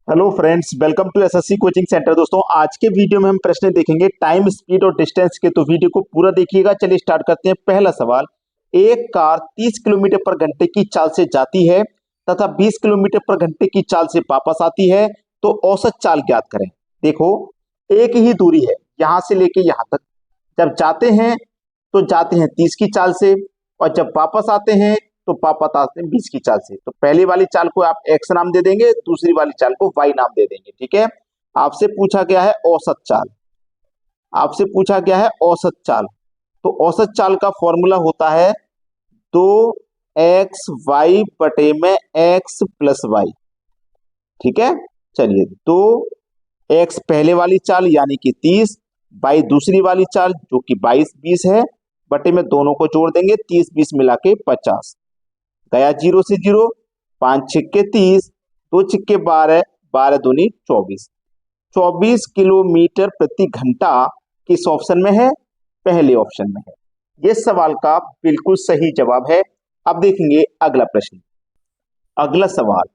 Hello friends, welcome to SSC coaching centre. दोस्तों, आज के वीडियो में हम प्रश्न देखेंगे टाइम, स्पीड और डिस्टेंस के। तो वीडियो को पूरा देखिएगा। चलिए स्टार्ट करते हैं। पहला सवाल, एक कार 30 किलोमीटर पर घंटे की चाल से जाती है तथा 20 किलोमीटर पर घंटे की चाल से वापस आती है, तो औसत चाल ज्ञात करें। देखो, एक ही दूरी है यहां से लेके यहां तक। जब जाते हैं तो जाते हैं 30 की चाल से, और जब वापस आते हैं तो वापस आते हैं 20 की चाल से। तो पहली वाली चाल को आप एक्स नाम दे देंगे, दूसरी वाली चाल को वाई नाम दे देंगे। ठीक है। आपसे पूछा गया है औसत चाल। आपसे पूछा गया है औसत चाल। तो औसत चाल का फॉर्मूला होता है 2xy बटे में x प्लस वाई। ठीक है। चलिए, तो x पहले वाली चाल यानी कि 30, वाई दूसरी वाली चाल जो कि 22 20 है, बटे में दोनों को जोड़ देंगे, 30 20 मिला के 50। गया जीरो से जीरो, 5 छिक्के 30, 2 छिक्के 12, 12 दूनी 24। 24 किलोमीटर प्रति घंटा किस ऑप्शन में है? पहले ऑप्शन में है। यह सवाल का बिल्कुल सही जवाब है। अब देखेंगे अगला प्रश्न। अगला सवाल,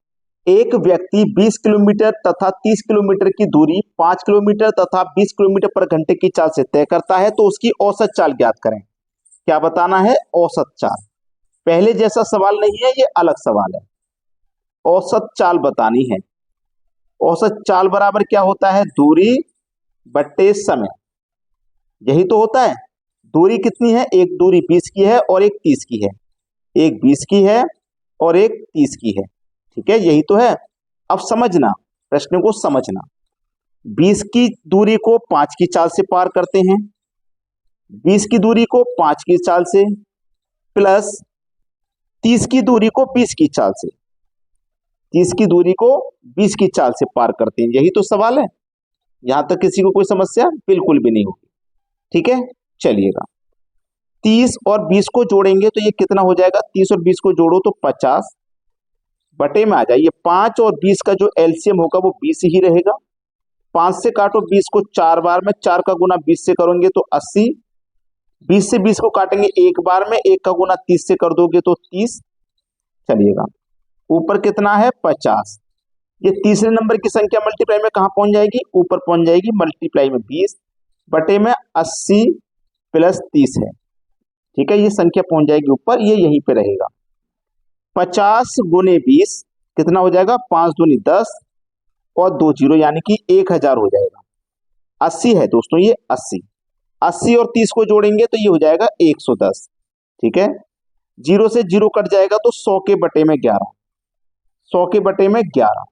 एक व्यक्ति 20 किलोमीटर तथा 30 किलोमीटर की दूरी 5 किलोमीटर तथा 20 किलोमीटर पर घंटे की चाल से तय करता है, तो उसकी औसत चाल ज्ञात करें। क्या बताना है? औसत चाल। पहले जैसा सवाल नहीं है, ये अलग सवाल है। औसत चाल बतानी है। औसत चाल बराबर क्या होता है? दूरी बट्टे समय। यही तो होता है। दूरी कितनी है? एक दूरी 20 की है और एक 30 की है। एक 20 की है और एक 30 की है। ठीक है, यही तो है। अब समझना, प्रश्न को समझना। 20 की दूरी को 5 की चाल से पार करते हैं, 20 की दूरी को 5 की चाल से, प्लस 30 की दूरी को 20 की चाल से, 30 की दूरी को 20 की चाल से पार करते हैं। यही तो सवाल है। यहां तक किसी को कोई समस्या बिल्कुल भी नहीं होगी। ठीक है, चलिएगा। 30 और 20 को जोड़ेंगे तो ये कितना हो जाएगा? 30 और 20 को जोड़ो तो 50, बटे में आ जाइए 5 और 20 का जो एलसीएम होगा वो 20 ही रहेगा। 5 से काटो 20 को 4 बार में, 4 का गुना 20 से करोगे तो 80। 20 से 20 को काटेंगे एक बार में, 1 का गुना 30 से कर दोगे तो 30। चलिएगा, ऊपर कितना है? 50। ये तीसरे नंबर की संख्या मल्टीप्लाई में कहां पहुंच जाएगी? ऊपर पहुंच जाएगी मल्टीप्लाई में 20, बटे में 80 प्लस 30 है। ठीक है, ये संख्या पहुंच जाएगी ऊपर, ये यहीं पे रहेगा। 50 गुने 20 कितना हो जाएगा? 5 दूनी 10 और 2 जीरो यानी कि 1000 हो जाएगा। 80 है दोस्तों, ये 80। 80 और 30 को जोड़ेंगे तो ये हो जाएगा 110। ठीक है, जीरो से जीरो कट जाएगा तो 100 के बटे में 11, 100 के बटे में 11।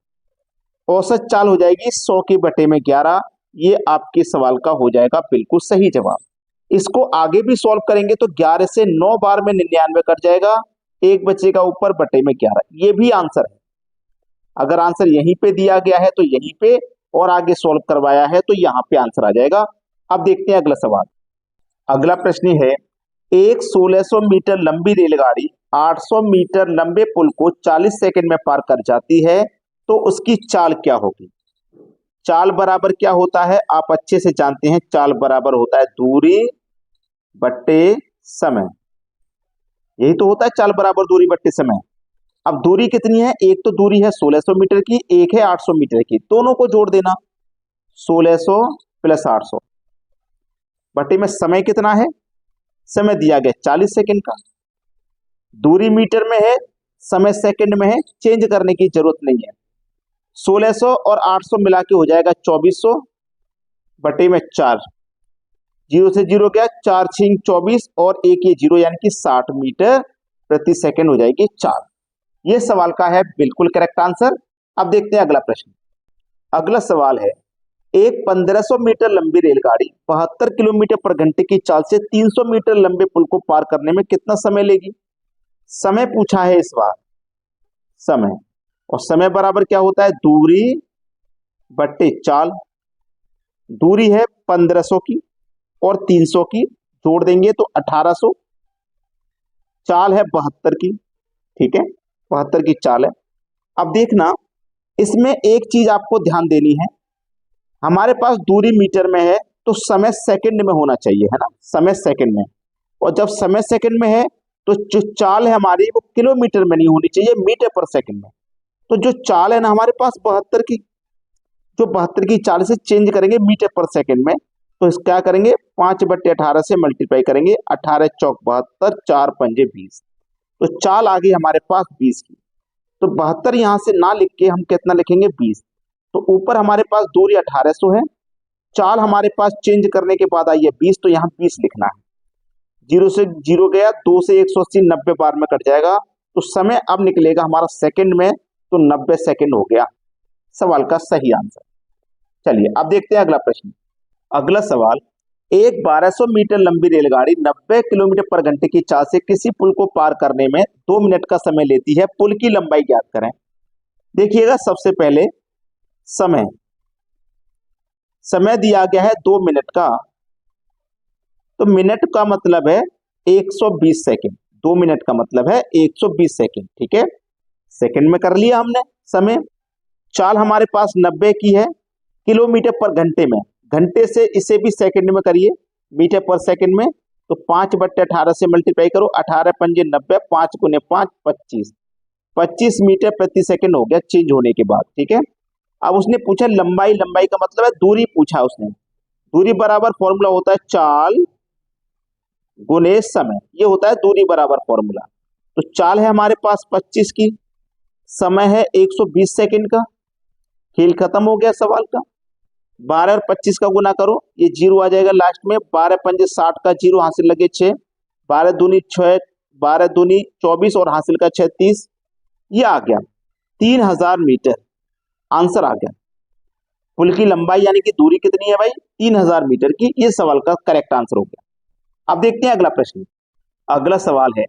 औसत चाल हो जाएगी 100 के बटे में 11। ये आपके सवाल का हो जाएगा बिल्कुल सही जवाब। इसको आगे भी सॉल्व करेंगे तो 11 से 9 बार में 99 कट जाएगा, एक बचेगा ऊपर, बटे में 11। ये भी आंसर है। अगर आंसर यहीं पे दिया गया है तो यहीं पे, और आगे सॉल्व करवाया है तो यहां पे आंसर आ जाएगा। अब देखते हैं अगला सवाल। अगला प्रश्न है, एक 1600 मीटर लंबी रेलगाड़ी 800 मीटर लंबे पुल को 40 सेकंड में पार कर जाती है, तो उसकी चाल क्या होगी? चाल बराबर क्या होता है? आप अच्छे से जानते हैं, चाल बराबर होता है दूरी बट्टे समय। यही तो होता है, चाल बराबर दूरी बट्टे समय। अब दूरी कितनी है? एक तो दूरी है 1600 मीटर की, एक है 800 मीटर की। दोनों को जोड़ देना, 1600 प्लस 800, बटे में समय कितना है? समय दिया गया 40 सेकंड का। दूरी मीटर में है, समय सेकंड में है, चेंज करने की जरूरत नहीं है। 1600 और 800 मिला के हो जाएगा 2400, बटे में 4। जीरो से जीरो गया, 4 6 24 और एक ये जीरो यानी कि 60 मीटर प्रति सेकंड हो जाएगी चाल। ये सवाल का है बिल्कुल करेक्ट आंसर। अब देखते हैं अगला प्रश्न। अगला सवाल है, एक 1500 मीटर लंबी रेलगाड़ी 72 किलोमीटर पर घंटे की चाल से 300 मीटर लंबे पुल को पार करने में कितना समय लेगी? समय पूछा है इस बार, समय। और समय बराबर क्या होता है? दूरी बट्टे चाल। दूरी है 1500 की और 300 की, जोड़ देंगे तो 1800। चाल है 72 की। ठीक है, 72 की चाल है। अब देखना, इसमें एक चीज आपको ध्यान देनी है। हमारे पास दूरी मीटर में है तो समय सेकंड में होना चाहिए, है ना? समय सेकंड में। और जब समय सेकंड में है तो जो चाल है हमारी वो किलोमीटर में नहीं होनी चाहिए, मीटर पर सेकंड में। तो जो चाल है ना हमारे पास 72 की, जो 72 की चाल से चेंज करेंगे मीटर पर सेकंड में, तो इस क्या करेंगे 5/18 से मल्टीप्लाई करेंगे, 18 चौक 72, 4 पंजे 20, तो चाल आ गई हमारे पास 20 की। तो 72 यहां से ना लिख के हम कितना लिखेंगे 20। तो ऊपर हमारे पास दूरी 1800 है, चाल हमारे पास चेंज करने के बाद आई है 20, तो यहाँ 20 लिखना है। 0 से 0 गया, 2 से 180 90 बार में कट जाएगा, तो समय अब निकलेगा हमारा सेकंड में, तो 90 सेकंड हो गया सवाल का सही आंसर। चलिए अब देखते हैं अगला प्रश्न। अगला सवाल, एक 1200 मीटर लंबी रेलगाड़ी 90 किलोमीटर पर घंटे की चाल से किसी पुल को पार करने में 2 मिनट का समय लेती है, पुल की लंबाई ज्ञात करें। देखिएगा सबसे पहले समय समय दिया गया है 2 मिनट का, तो मिनट का मतलब है 120 सेकंड, 2 मिनट का मतलब है 120 सेकंड, ठीक है। सेकंड में कर लिया हमने समय। चाल हमारे पास 90 की है, किलोमीटर पर घंटे में, घंटे से इसे भी सेकंड में करिए, मीटर पर सेकंड में, तो 5/18 से मल्टीप्लाई करो, 18 पंजे 90, 5 गुने 5 25, 25 मीटर प्रति सेकंड हो गया चेंज होने के बाद, ठीक है। अब उसने पूछा लंबाई, लंबाई का मतलब है दूरी पूछा उसने। दूरी बराबर फॉर्मूला होता है चाल गुने समय, ये होता है दूरी बराबर फॉर्मूला। तो चाल है हमारे पास 25 की, समय है 120 सेकंड का, खेल खत्म हो गया सवाल का। 12 और 25 का गुना करो, ये 0 आ जाएगा लास्ट में, 12 पंजे 60 का 0 हासिल लगे 6, 12 दूनी 6, 12 दूनी 24 और हासिल का 6 30, ये आ गया 3000 मीटर, आंसर आ गया। पुल की लंबाई यानी कि दूरी कितनी है भाई 3000 मीटर की, ये सवाल का करेक्ट आंसर हो गया। अब देखते हैं अगला प्रश्न। अगला सवाल है,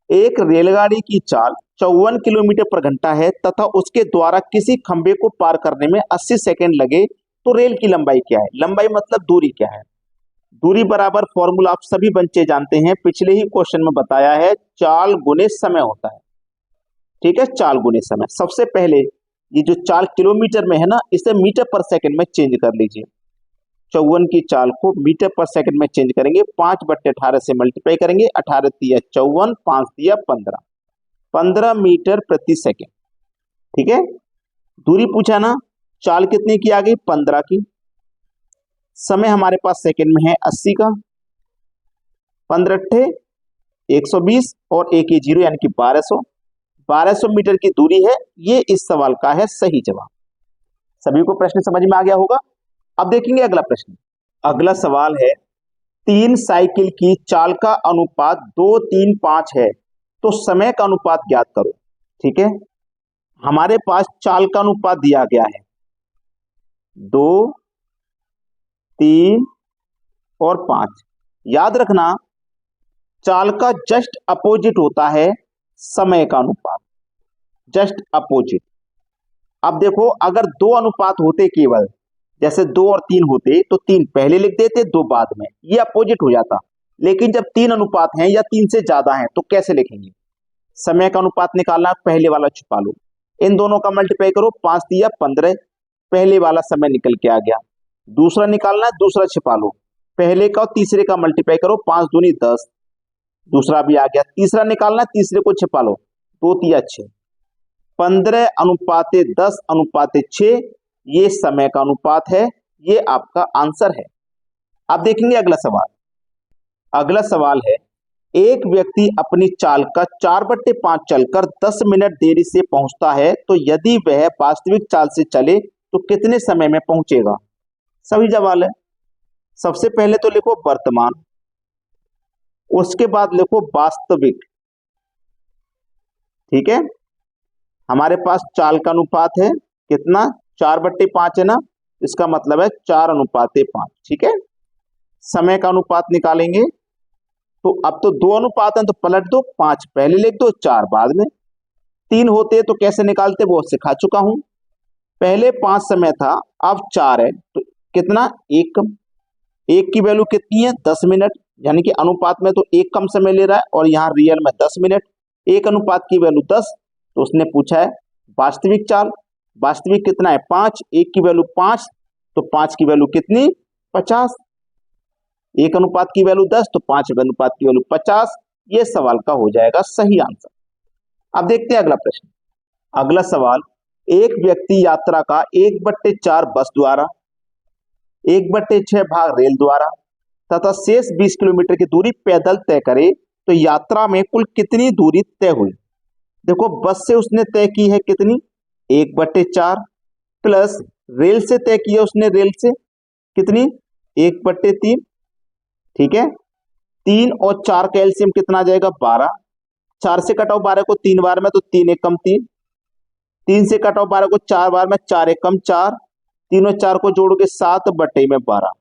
एक रेलगाड़ी की चाल 54 किलोमीटर पर घंटा है तथा उसके द्वारा किसी खंबे को पार करने में 80 सेकंड लगे, तो रेल की लंबाई क्या है। लंबाई मतलब दूरी क्या है। दूरी बराबर फॉर्मूला आप सभी बच्चे जानते हैं, पिछले ही क्वेश्चन में बताया है, चाल गुने समय होता है, ठीक है, चाल गुने समय। सबसे पहले ये जो चाल किलोमीटर में है ना, इसे मीटर पर सेकंड में चेंज कर लीजिए। 54 की चाल को मीटर पर सेकंड में चेंज करेंगे, 5/18 से मल्टीप्लाई करेंगे, 18 तिया 54, 5 दिया 15, 15 मीटर प्रति सेकंड, ठीक है। दूरी पूछा ना, चाल कितने की आ गई 15 की, समय हमारे पास सेकंड में है 80 का, 15 अट्ठे 120 और 1 ये 0 यानी कि 1200, 1200 मीटर की दूरी है, ये इस सवाल का है सही जवाब। सभी को प्रश्न समझ में आ गया होगा। अब देखेंगे अगला प्रश्न। अगला सवाल है, 3 साइकिल की चाल का अनुपात 2 3 5 है, तो समय का अनुपात ज्ञात करो, ठीक है। हमारे पास चाल का अनुपात दिया गया है 2 3 और 5। याद रखना चाल का जस्ट अपोजिट होता है समय का अनुपात, जस्ट अपोजिट। अब देखो अगर 2 अनुपात होते केवल, जैसे 2 और 3 होते, तो 3 पहले लिख देते 2 बाद में, ये अपोजिट हो जाता। लेकिन जब 3 अनुपात हैं या 3 से ज्यादा हैं, तो कैसे लिखेंगे। समय का अनुपात निकालना, पहले वाला छुपा लो, इन दोनों का मल्टीप्लाई करो, 5 दिया 15, पहले वाला समय निकल के आ गया। दूसरा निकालना है, दूसरा छिपा लो, पहले का और तीसरे का मल्टीप्लाई करो, 5 दूनी 10, दूसरा भी आ गया। तीसरा निकालना है, तीसरे को छिपा लो, 2 तिया 6, 15 अनुपाते 10 अनुपाते 6, ये समय का अनुपात है, ये आपका आंसर है। अब देखेंगे अगला सवाल। अगला सवाल है, एक व्यक्ति अपनी चाल का 4/5 चलकर 10 मिनट देरी से पहुंचता है, तो यदि वह वास्तविक चाल से चले तो कितने समय में पहुंचेगा। सभी सवाल है। सबसे पहले तो लिखो वर्तमान, उसके बाद लिखो वास्तविक, ठीक है। हमारे पास चाल का अनुपात है कितना 4/5 है ना, इसका मतलब है 4/5, ठीक है। समय का अनुपात निकालेंगे, तो अब तो 2 अनुपात हैं तो पलट दो, 5 पहले लिख दो 4 बाद में। 3 होते तो कैसे निकालते वो सिखा चुका हूं। पहले 5 समय था, अब 4 है, तो कितना 1 कम। 1 की वैल्यू कितनी है 10 मिनट, यानी कि अनुपात में तो 1 कम समय ले रहा है और यहाँ रियल में 10 मिनट। 1 अनुपात की वैल्यू 10, तो उसने पूछा है वास्तविक चाल, वास्तविक कितना है 5, 1 की वैल्यू 5, तो 5 की वैल्यू कितनी 50। 1 अनुपात की वैल्यू 10, तो 5 अनुपात की वैल्यू 50, ये सवाल का हो जाएगा सही आंसर। अब देखते हैं अगला प्रश्न। अगला सवाल, एक व्यक्ति यात्रा का 1/4 बस द्वारा, 1/6 भाग रेल द्वारा तथा शेष 20 किलोमीटर की दूरी पैदल तय करे तो यात्रा में कुल कितनी दूरी तय हुई। देखो बस से उसने तय की है कितनी, 1/4 प्लस रेल से तय किया उसने, रेल से कितनी, 1/3। ठीक है, 3 और 4 का एलसीएम कितना आ जाएगा, 12। 4 से कटाओ 12 को 3 बार में तो 3 एक कम 3, 3 से कटाओ 12 को 4 बार में, 4 एक कम 4, 3 और 4 को जोड़ के 7/12।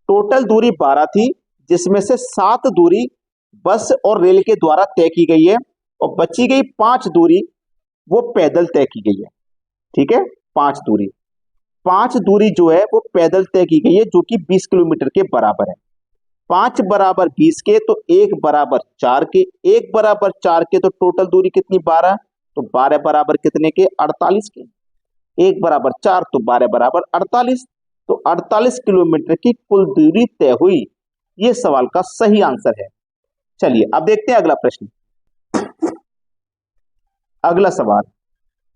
टोटल दूरी 12 थी, जिसमें से 7 दूरी बस और रेल के द्वारा तय की गई है और बची गई 5 दूरी वो पैदल तय की गई है। ठीक है, 5 दूरी जो है वो पैदल तय की गई है, जो कि 20 किलोमीटर के बराबर है। 5 बराबर 20 के तो 1 बराबर 4 के, 1 बराबर 4 के तो टोटल दूरी कितनी, 12, तो 12 बराबर कितने के, 48 के। 1 बराबर 4 तो 12 बराबर 48, तो 48 किलोमीटर की कुल दूरी तय हुई। ये सवाल का सही आंसर है। चलिए अब देखते हैं अगला प्रश्न। अगला सवाल,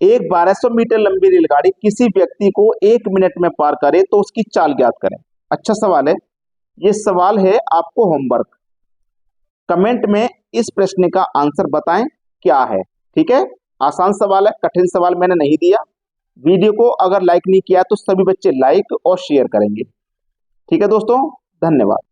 एक 1200 मीटर लंबी रेलगाड़ी किसी व्यक्ति को 1 मिनट में पार करे तो उसकी चाल ज्ञात करें। अच्छा सवाल है, ये सवाल है आपको होमवर्क। कमेंट में इस प्रश्न का आंसर बताएं क्या है। ठीक है, आसान सवाल है, कठिन सवाल मैंने नहीं दिया। वीडियो को अगर लाइक नहीं किया तो सभी बच्चे लाइक और शेयर करेंगे। ठीक है दोस्तों, धन्यवाद।